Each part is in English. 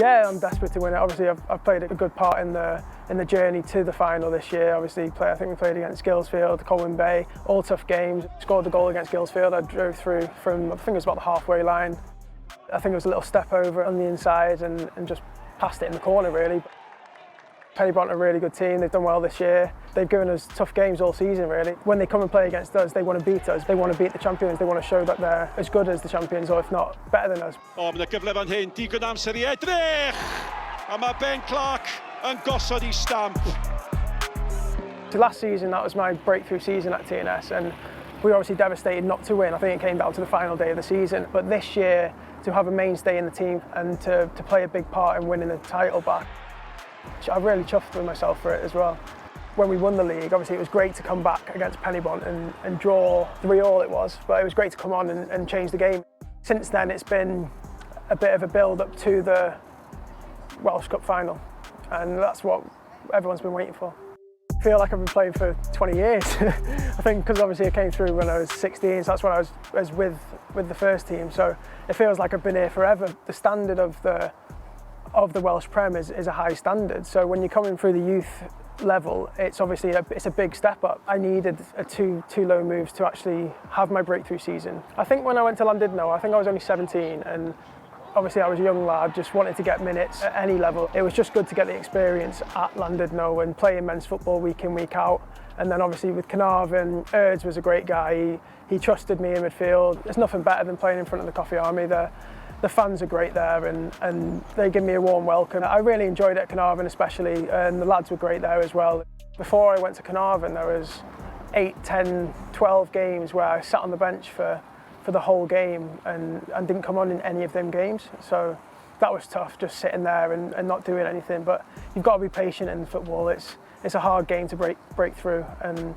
Yeah, I'm desperate to win it. Obviously, I've played a good part in the journey to the final this year. Obviously, I think we played against Guilsfield, Colwyn Bay, all tough games. Scored the goal against Guilsfield. I drove through from, I think it was about the halfway line. I think it was a little step over on the inside and just passed it in the corner, really. Pennybront are a really good team. They've done well this year. They've given us tough games all season, really. When they come and play against us, they want to beat us. They want to beat the champions. They want to show that they're as good as the champions, or if not, better than us. Mae yna gyfle fan hyn, digon amser I Edrych! A mae Ben Clark yn gosod I stamp. So last season, that was my breakthrough season at TNS, and we were obviously devastated not to win. I think it came down to the final day of the season. But this year, to have a mainstay in the team and to play a big part in winning the title back, I'm really chuffed with myself for it as well. When we won the league, obviously it was great to come back against Pennybront and draw 3-3 it was, but it was great to come on and change the game. Since then it's been a bit of a build-up to the Welsh Cup final, and that's what everyone's been waiting for. I feel like I've been playing for 20 years. I think because obviously I came through when I was 16, so that's when I was with the first team, so it feels like I've been here forever. The standard of the Welsh Prem is a high standard, so when you're coming through the youth level, it's obviously it's a big step up. I needed two low moves to actually have my breakthrough season. I think when I went to Llandudno, I think I was only 17, and obviously I was a young lad, just wanted to get minutes at any level. It was just good to get the experience at Llandudno and playing men's football week in, week out. And then obviously with Carnarvon, Edrych was a great guy. He trusted me in midfield. There's nothing better than playing in front of the Coffee Army. The fans are great there, and they give me a warm welcome. I really enjoyed it at Carnarvon especially, and the lads were great there as well. Before I went to Carnarvon, there was 8, 10, 12 games where I sat on the bench for the whole game and didn't come on in any of them games. So that was tough, just sitting there and not doing anything. But you've got to be patient in football. It's a hard game to break through, and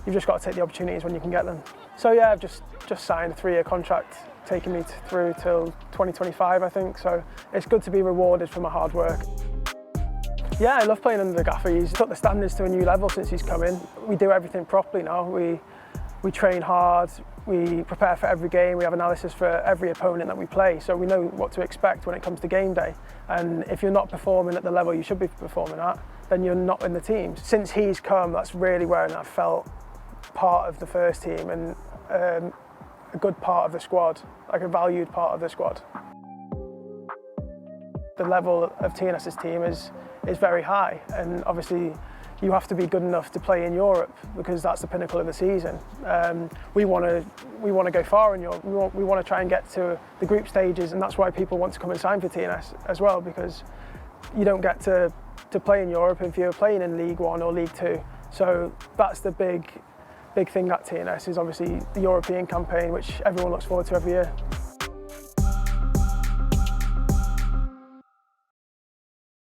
you've just got to take the opportunities when you can get them. So yeah, I've just signed a 3-year contract, taking me through till 2025, I think. So it's good to be rewarded for my hard work. Yeah, I love playing under the gaffer. He's took the standards to a new level since he's come in. We do everything properly now. We train hard, we prepare for every game, we have analysis for every opponent that we play, so we know what to expect when it comes to game day. And if you're not performing at the level you should be performing at, then you're not in the team. Since he's come, that's really where I've felt part of the first team and a good part of the squad, like a valued part of the squad. The level of TNS's team is very high, and obviously you have to be good enough to play in Europe because that's the pinnacle of the season. We want to go far in Europe. We want to try and get to the group stages, and that's why people want to come and sign for TNS as well, because you don't get to play in Europe if you're playing in League One or League Two. So that's the big thing at TNS, is obviously the European campaign, which everyone looks forward to every year.